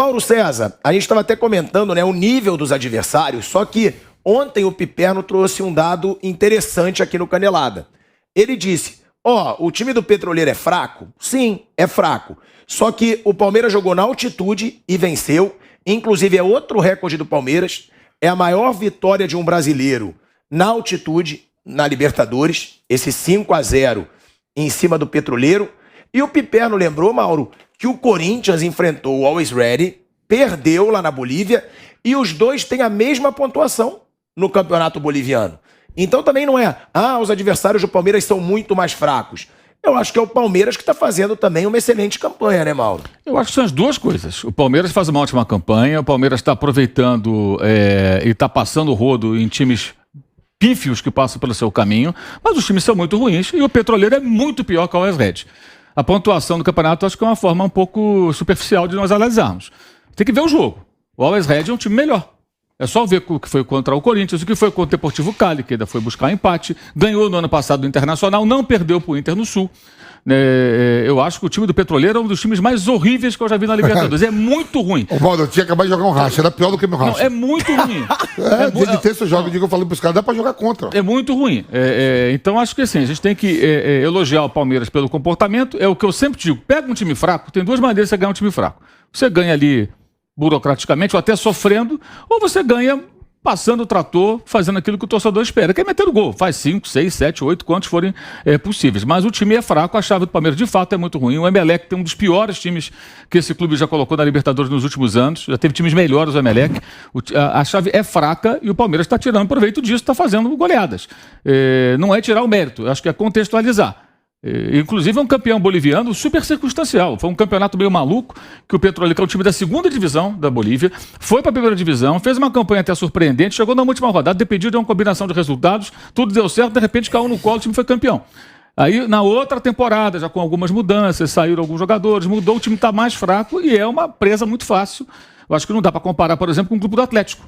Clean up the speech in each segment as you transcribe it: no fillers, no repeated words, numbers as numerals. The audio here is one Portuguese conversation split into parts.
Mauro César, a gente estava até comentando, né, o nível dos adversários, só que ontem o Piperno trouxe um dado interessante aqui no Canelada. Ele disse, o time do Petroleiro é fraco? Sim, é fraco. Só que o Palmeiras jogou na altitude e venceu. Inclusive é outro recorde do Palmeiras. É a maior vitória de um brasileiro na altitude, na Libertadores. Esse 5-0 em cima do Petroleiro. E o Piperno lembrou, Mauro, que o Corinthians enfrentou o Always Ready, perdeu lá na Bolívia, e os dois têm a mesma pontuação no campeonato boliviano. Então também não é, os adversários do Palmeiras são muito mais fracos. Eu acho que é o Palmeiras que está fazendo também uma excelente campanha, né, Mauro? Eu acho que são as duas coisas. O Palmeiras faz uma ótima campanha, o Palmeiras está aproveitando e está passando o rodo em times pífios que passam pelo seu caminho, mas os times são muito ruins e o Petroleiro é muito pior que o Always Ready. A pontuação do campeonato acho que é uma forma um pouco superficial de nós analisarmos. Tem que ver o jogo. O Always Ready é um time melhor. É só ver o que foi contra o Corinthians, o que foi contra o Deportivo Cali, que ainda foi buscar empate, ganhou no ano passado do Internacional, não perdeu para o Inter no Sul. Eu acho que o time do Petroleiro é um dos times mais horríveis que eu já vi na Libertadores. É muito ruim. Ô, Valdo, eu tinha acabado de jogar um racha, era pior do que meu racha. Não, é muito ruim. Dia de terça eu jogo, eu falei pros caras, dá pra jogar contra. É muito ruim. Então acho que assim, a gente tem que elogiar o Palmeiras pelo comportamento. É o que eu sempre digo, pega um time fraco, tem duas maneiras de você ganhar um time fraco. Você ganha ali burocraticamente, ou até sofrendo, ou você ganha passando o trator, fazendo aquilo que o torcedor espera, que é meter o gol. Faz 5, 6, 7, 8, quantos forem possíveis. Mas o time é fraco, a chave do Palmeiras de fato é muito ruim. O Emelec tem um dos piores times que esse clube já colocou na Libertadores nos últimos anos. Já teve times melhores, o Emelec. A chave é fraca e o Palmeiras está tirando proveito disso, está fazendo goleadas. Não é tirar o mérito, acho que é contextualizar. Inclusive é um campeão boliviano super circunstancial. Foi um campeonato meio maluco, que o Petroleiro, que é o time da segunda divisão da Bolívia, foi para a primeira divisão, fez uma campanha até surpreendente, chegou na última rodada, dependia de uma combinação de resultados, tudo deu certo, de repente caiu no colo, o time foi campeão. Aí na outra temporada, já com algumas mudanças, saíram alguns jogadores, mudou, o time está mais fraco e é uma presa muito fácil. Eu acho que não dá para comparar, por exemplo, com o grupo do Atlético.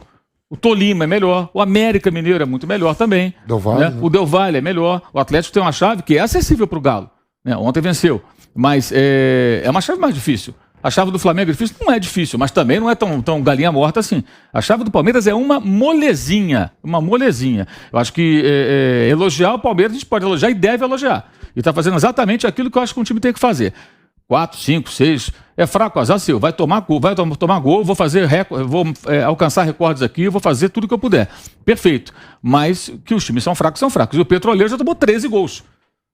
O Tolima é melhor, o América Mineiro é muito melhor também. Del Valle, né? O Del Valle é melhor. O Atlético tem uma chave que é acessível para o Galo. Ontem venceu, mas é uma chave mais difícil. A chave do Flamengo é difícil? Não é difícil, mas também não é tão galinha morta assim. A chave do Palmeiras é uma molezinha. Eu acho que elogiar o Palmeiras a gente pode elogiar e deve elogiar. E está fazendo exatamente aquilo que eu acho que um time tem que fazer. 4, 5, 6, é fraco, azar seu, vai tomar gol, vou fazer vou alcançar recordes aqui, vou fazer tudo que eu puder. Perfeito, mas que os times são fracos. E o Petroleiro já tomou 13 gols.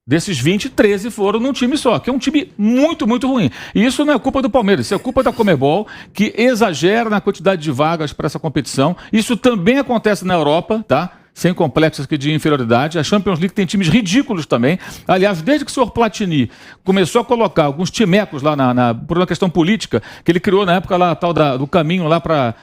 Desses 20, 13 foram num time só, que é um time muito, muito ruim. E isso não é culpa do Palmeiras, isso é culpa da Conmebol, que exagera na quantidade de vagas para essa competição. Isso também acontece na Europa, tá? Sem complexos aqui de inferioridade. A Champions League tem times ridículos também. Aliás, desde que o senhor Platini começou a colocar alguns timecos lá por uma questão política, que ele criou na época lá tal do caminho lá para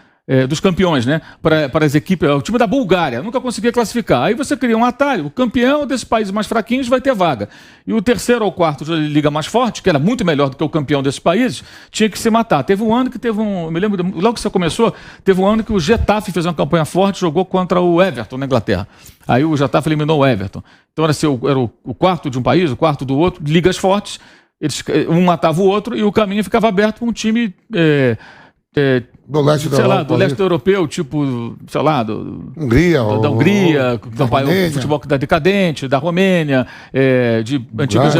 dos campeões, né? Para as equipes, o time da Bulgária nunca conseguia classificar. Aí você cria um atalho, o campeão desses países mais fraquinhos vai ter vaga. E o terceiro ou quarto de liga mais forte, que era muito melhor do que o campeão desses países, tinha que se matar. Teve um ano que eu me lembro, logo que você começou, teve um ano que o Getafe fez uma campanha forte, jogou contra o Everton na Inglaterra. Aí o Getafe eliminou o Everton. Então era o quarto de um país, o quarto do outro, ligas fortes, um matava o outro e o caminho ficava aberto para um time do leste da Europa, do leste europeu, tipo, sei lá, da Hungria, do futebol decadente, da Romênia, de antigas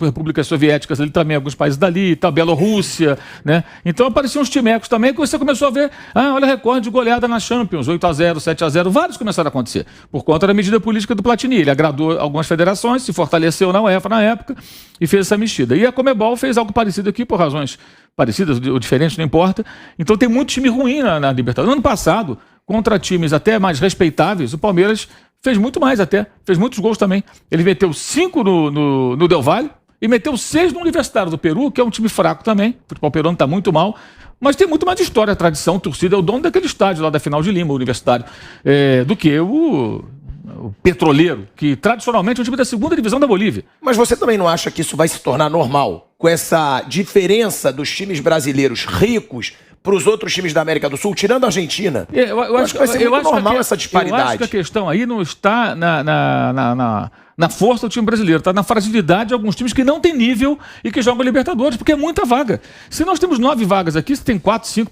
repúblicas soviéticas, ali também, alguns países dali, tá, Bielorrússia, né? Então apareciam uns timecos também que você começou a ver, olha o recorde de goleada na Champions, 8-0, 7-0, vários começaram a acontecer, por conta da medida política do Platini. Ele agradou algumas federações, se fortaleceu na UEFA na época e fez essa mexida. E a Conmebol fez algo parecido aqui, por razões parecidas ou diferentes, não importa. Então tem muito time ruim na Libertadores. No ano passado, contra times até mais respeitáveis, o Palmeiras fez muito mais até, fez muitos gols também. Ele meteu 5 no Del Valle e meteu 6 no Universitário do Peru, que é um time fraco também. O futebol peruano está muito mal, mas tem muito mais história, tradição, torcida, é o dono daquele estádio lá da final de Lima, o Universitário, do que o o Petroleiro, que tradicionalmente é um time da segunda divisão da Bolívia. Mas você também não acha que isso vai se tornar normal? Com essa diferença dos times brasileiros ricos para os outros times da América do Sul, tirando a Argentina? Eu acho que vai ser muito normal essa disparidade. Eu acho que a questão aí não está na força do time brasileiro, está na fragilidade de alguns times que não têm nível e que jogam Libertadores, porque é muita vaga. Se nós temos 9 vagas aqui, se tem 4, 5...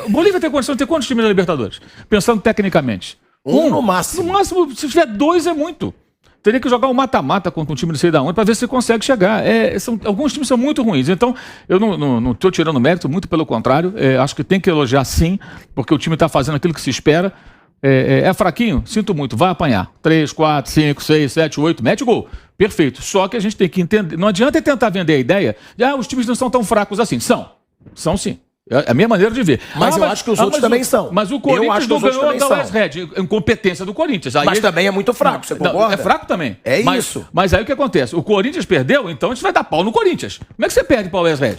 Bolívia tem condição de ter quantos times na Libertadores? Pensando tecnicamente. Um no máximo. No máximo, se tiver 2 é muito. Teria que jogar um mata-mata contra um time não sei da onde para ver se consegue chegar. Alguns times são muito ruins. Então, eu não estou tirando mérito, muito pelo contrário. Acho que tem que elogiar sim, porque o time está fazendo aquilo que se espera. É fraquinho? Sinto muito. Vai apanhar. 3, 4, 5, 6, 7, 8, mete gol. Perfeito. Só que a gente tem que entender. Não adianta tentar vender a ideia de os times não são tão fracos assim. São sim. É a minha maneira de ver. Mas eu acho que os outros também são. Mas o Corinthians não ganhou da West Red. Incompetência do Corinthians. Aí mas também é muito fraco, você concorda? É fraco também. Isso. Mas aí o que acontece? O Corinthians perdeu, então a gente vai dar pau no Corinthians. Como é que você perde para o West Red?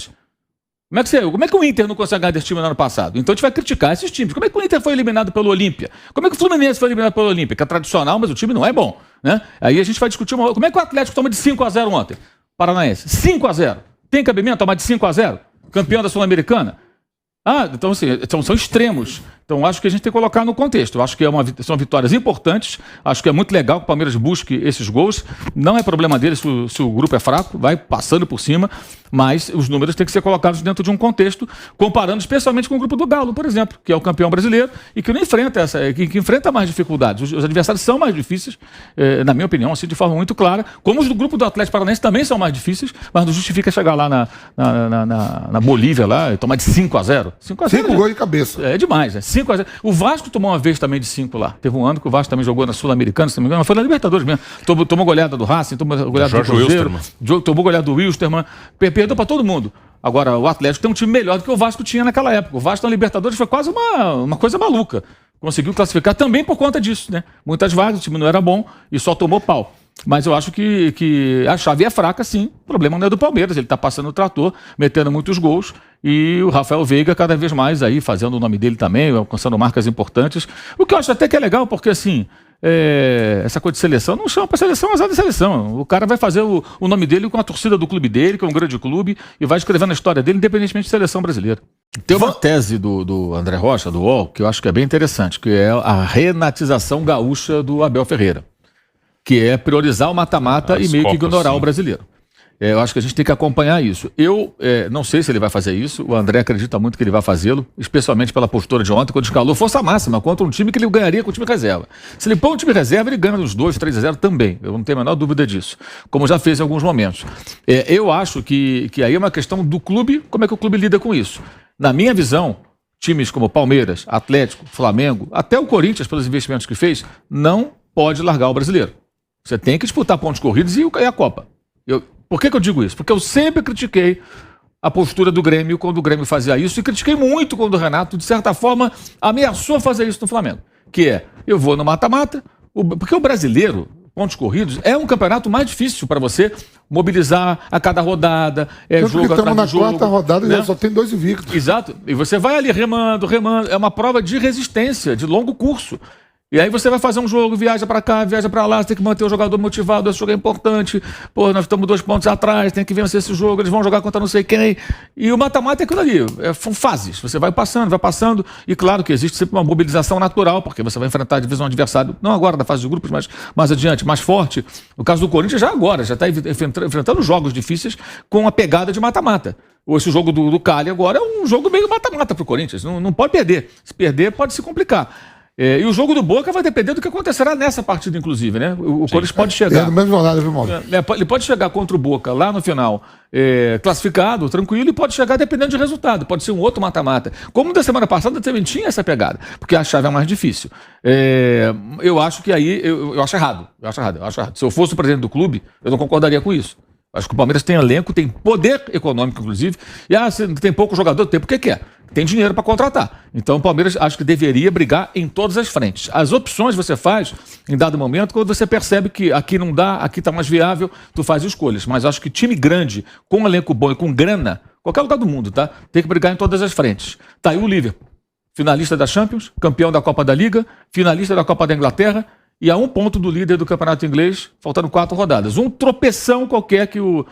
Como é que o Inter não consegue ganhar desse time no ano passado? Então a gente vai criticar esses times. Como é que o Inter foi eliminado pelo Olímpia? Como é que o Fluminense foi eliminado pelo Olímpia? Que é tradicional, mas o time não é bom. Né? Aí a gente vai discutir como é que o Atlético toma de 5-0 ontem? Paranaense. 5-0. Tem cabimento tomar de 5-0? Campeão da Sul-Americana? Então, assim, são extremos. Então, acho que a gente tem que colocar no contexto. Eu acho que são vitórias importantes. Acho que é muito legal que o Palmeiras busque esses gols. Não é problema dele se o grupo é fraco, vai passando por cima. Mas os números têm que ser colocados dentro de um contexto, comparando especialmente com o grupo do Galo, por exemplo, que é o campeão brasileiro e que não enfrenta que enfrenta mais dificuldades. Os adversários são mais difíceis, na minha opinião, assim, de forma muito clara. Como os do grupo do Atlético Paranaense também são mais difíceis, mas não justifica chegar lá na Bolívia lá e tomar de 5-0. 5 gols de cabeça. É demais, 5-0. O Vasco tomou uma vez também de 5 lá. Teve um ano que o Vasco também jogou na Sul-Americana, se não me engano, mas foi na Libertadores mesmo. Tomou goleada do Racing, tomou goleada do Cruzeiro, tomou goleada do Wilstermann, perdeu para todo mundo. Agora, o Atlético tem um time melhor do que o Vasco tinha naquela época. O Vasco na Libertadores foi quase uma coisa maluca. Conseguiu classificar também por conta disso, né? Muitas vagas, o time não era bom e só tomou pau. Mas eu acho que a chave é fraca, sim. O problema não é do Palmeiras. Ele está passando o trator, metendo muitos gols. E o Rafael Veiga cada vez mais aí, fazendo o nome dele também, alcançando marcas importantes. O que eu acho até que é legal, porque assim, essa coisa de seleção não chama para seleção, azar da seleção. O cara vai fazer o nome dele com a torcida do clube dele, que é um grande clube, e vai escrevendo a história dele, independentemente de seleção brasileira. Tem uma tese do André Rocha, do UOL, que eu acho que é bem interessante, que é a renatização gaúcha do Abel Ferreira, que é priorizar o mata-mata e meio que ignorar o brasileiro. Eu acho que a gente tem que acompanhar isso. Eu não sei se ele vai fazer isso, o André acredita muito que ele vai fazê-lo, especialmente pela postura de ontem, quando escalou força máxima contra um time que ele ganharia com o time reserva. Se ele põe o time reserva, ele ganha nos 2-3-0 também, eu não tenho a menor dúvida disso, como já fez em alguns momentos. Eu acho que aí é uma questão do clube, como é que o clube lida com isso. Na minha visão, times como Palmeiras, Atlético, Flamengo, até o Corinthians, pelos investimentos que fez, não pode largar o brasileiro. Você tem que disputar pontos corridos e a Copa. Por que eu digo isso? Porque eu sempre critiquei a postura do Grêmio quando o Grêmio fazia isso e critiquei muito quando o Renato, de certa forma, ameaçou fazer isso no Flamengo. Que eu vou no mata-mata, porque o brasileiro, pontos corridos, é um campeonato mais difícil para você mobilizar a cada rodada, jogo atrás do jogo. Na quarta rodada, né? Já só tem 2 invictos. Exato. E você vai ali remando. É uma prova de resistência, de longo curso. E aí você vai fazer um jogo, viaja pra cá, viaja pra lá, você tem que manter o jogador motivado, esse jogo é importante, nós estamos 2 pontos atrás, tem que vencer esse jogo, eles vão jogar contra não sei quem. E o mata-mata é aquilo ali, são fases, você vai passando, e claro que existe sempre uma mobilização natural, porque você vai enfrentar a divisão adversário, não agora da fase de grupos, mas mais adiante, mais forte. No caso do Corinthians, já está enfrentando jogos difíceis com a pegada de mata-mata. Esse jogo do Cali agora é um jogo meio mata-mata pro Corinthians, não pode perder. Se perder, pode se complicar. E o jogo do Boca vai depender do que acontecerá nessa partida, inclusive, né? O Corinthians pode chegar. No mesmo horário, viu, Mauro? Ele pode chegar contra o Boca lá no final, classificado, tranquilo, e pode chegar dependendo de resultado. Pode ser um outro mata-mata. Como da semana passada também tinha essa pegada, porque a chave é mais difícil. Eu acho que aí. Eu acho errado. Se eu fosse o presidente do clube, eu não concordaria com isso. Acho que o Palmeiras tem elenco, tem poder econômico, inclusive. E se tem pouco jogador, tem porque quer. Tem dinheiro para contratar. Então o Palmeiras acho que deveria brigar em todas as frentes. As opções você faz em dado momento, quando você percebe que aqui não dá, aqui está mais viável, tu faz escolhas. Mas acho que time grande, com elenco bom e com grana, qualquer lugar do mundo, tá? Tem que brigar em todas as frentes. Tá aí o Liverpool, finalista da Champions, campeão da Copa da Liga, finalista da Copa da Inglaterra e a 1 ponto do líder do campeonato inglês, faltando 4 rodadas. Um tropeção qualquer que o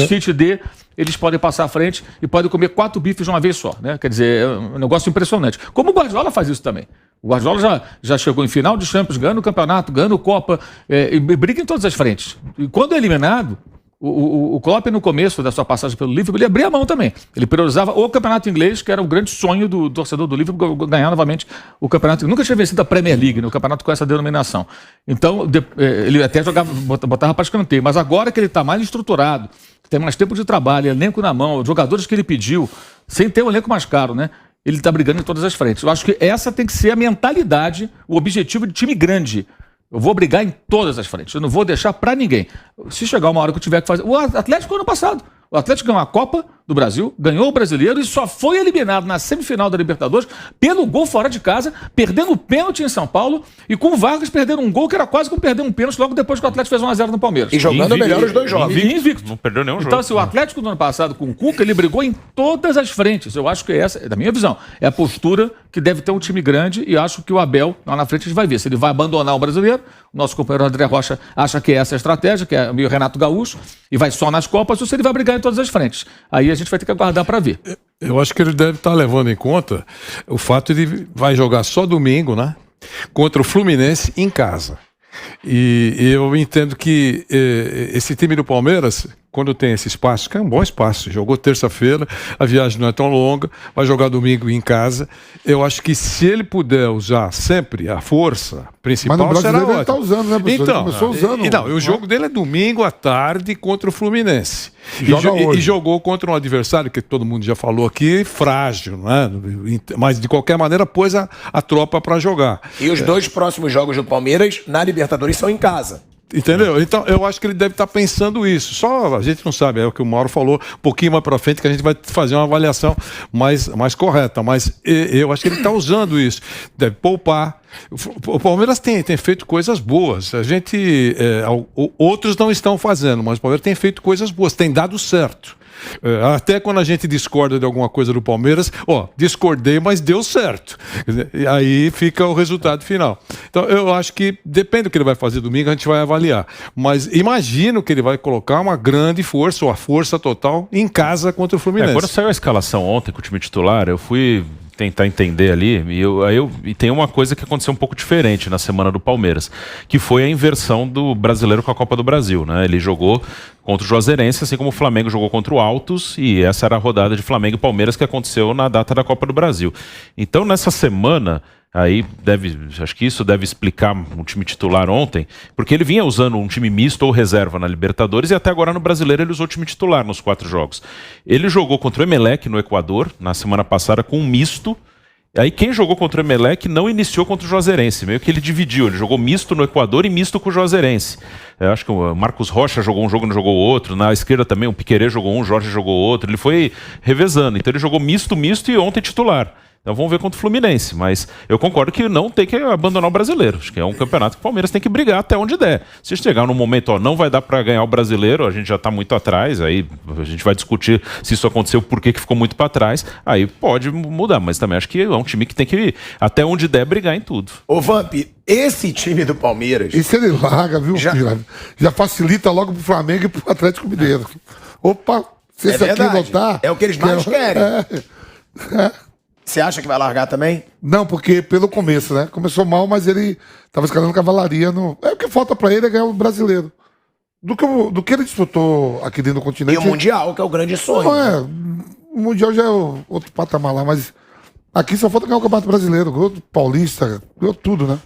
City dê, eles podem passar à frente e podem comer 4 bifes de uma vez só, né? Quer dizer, é um negócio impressionante. Como o Guardiola faz isso também. O Guardiola já chegou em final de Champions, ganhando o campeonato, ganhando Copa, e briga em todas as frentes. E quando é eliminado, o Klopp, no começo da sua passagem pelo Liverpool, ele abria a mão também. Ele priorizava o campeonato inglês, que era o grande sonho do torcedor do Liverpool, ganhar novamente o campeonato. Nunca tinha vencido a Premier League, né, o campeonato com essa denominação. Então, ele até botava para escanteio. Mas agora que ele está mais estruturado, que tem mais tempo de trabalho, elenco na mão, os jogadores que ele pediu, sem ter um elenco mais caro, né? Ele está brigando em todas as frentes. Eu acho que essa tem que ser a mentalidade, o objetivo de time grande. Eu vou brigar em todas as frentes. Eu não vou deixar pra ninguém. Se chegar uma hora que eu tiver que fazer... O Atlético ano passado. O Atlético ganhou a Copa do Brasil, ganhou o Brasileiro e só foi eliminado na semifinal da Libertadores pelo gol fora de casa, perdendo o pênalti em São Paulo e com o Vargas perdendo um gol que era quase como perder um pênalti logo depois que o Atlético fez 1-0 no Palmeiras. E jogando melhor os 2 jogos. Invicto. Não perdeu nenhum jogo. Então, assim, o Atlético do ano passado com o Cuca, ele brigou em todas as frentes. Eu acho que essa, da minha visão, é a postura que deve ter um time grande e acho que o Abel, lá na frente, a gente vai ver se ele vai abandonar o brasileiro. O nosso companheiro André Rocha acha que essa é a estratégia, que é meio Renato Gaúcho, e vai só nas Copas, ou se ele vai brigar em todas as frentes. Aí a gente vai ter que aguardar para ver. Eu acho que ele deve estar levando em conta o fato de ele vai jogar só domingo, né? Contra o Fluminense em casa. E eu entendo que esse time do Palmeiras, quando tem esse espaço, que é um bom espaço, jogou terça-feira, a viagem não é tão longa, vai jogar domingo em casa. Eu acho que se ele puder usar sempre a força principal, mas no será ótimo. Ele está usando, né, professor? Então, Ele começou usando. Então, o jogo dele é domingo à tarde contra o Fluminense. E jogou contra um adversário que todo mundo já falou aqui, frágil, né? Mas de qualquer maneira pôs a tropa para jogar. E os 2 próximos jogos do Palmeiras na Libertadores são em casa. Entendeu? Então, eu acho que ele deve estar pensando isso. Só a gente não sabe, é o que o Mauro falou, um pouquinho mais para frente, que a gente vai fazer uma avaliação mais correta. Mas eu acho que ele está usando isso. Deve poupar. O Palmeiras tem feito coisas boas. A gente, outros não estão fazendo, mas o Palmeiras tem feito coisas boas, tem dado certo. Até quando a gente discorda de alguma coisa do Palmeiras, discordei, mas deu certo. E aí fica o resultado final. Então eu acho que depende do que ele vai fazer domingo, a gente vai avaliar. Mas imagino que ele vai colocar uma grande força, ou a força total, em casa contra o Fluminense. Quando saiu a escalação ontem com o time titular, eu fui tentar entender ali, e tem uma coisa que aconteceu um pouco diferente na semana do Palmeiras, que foi a inversão do brasileiro com a Copa do Brasil, né? Ele jogou contra o Juazeirense, assim como o Flamengo jogou contra o Altos, e essa era a rodada de Flamengo e Palmeiras que aconteceu na data da Copa do Brasil. Então, nessa semana, acho que isso deve explicar um time titular ontem, porque ele vinha usando um time misto ou reserva na Libertadores e até agora no Brasileiro ele usou o time titular nos 4 jogos. Ele jogou contra o Emelec no Equador, na semana passada, com um misto. Aí quem jogou contra o Emelec não iniciou contra o Juazeirense, meio que ele dividiu, ele jogou misto no Equador e misto com o Juazeirense. Eu acho que o Marcos Rocha jogou um jogo e não jogou outro, na esquerda também o Piquerez jogou um, o Jorge jogou outro, ele foi revezando, então ele jogou misto e ontem titular. Então vamos ver contra o Fluminense, mas eu concordo que não tem que abandonar o brasileiro. Acho que é um campeonato que o Palmeiras tem que brigar até onde der. Se chegar num momento, não vai dar para ganhar o brasileiro, a gente já está muito atrás, aí a gente vai discutir se isso aconteceu, por que ficou muito para trás, aí pode mudar, mas também acho que é um time que tem que, até onde der, brigar em tudo. Ô Vamp, esse time do Palmeiras... E se ele larga, viu, já facilita logo pro Flamengo e pro Atlético Mineiro. Opa, se esse aqui voltar... É o que eles mais querem. Você acha que vai largar também? Não, porque pelo começo, né? Começou mal, mas ele tava escalando cavalaria no... O que falta pra ele é ganhar o brasileiro. Do que ele disputou aqui dentro do continente... E o Mundial, que é o grande sonho. Não, o Mundial já é outro patamar lá, mas aqui só falta ganhar o Campeonato Brasileiro. Ganhou o Paulista, ganhou tudo, né?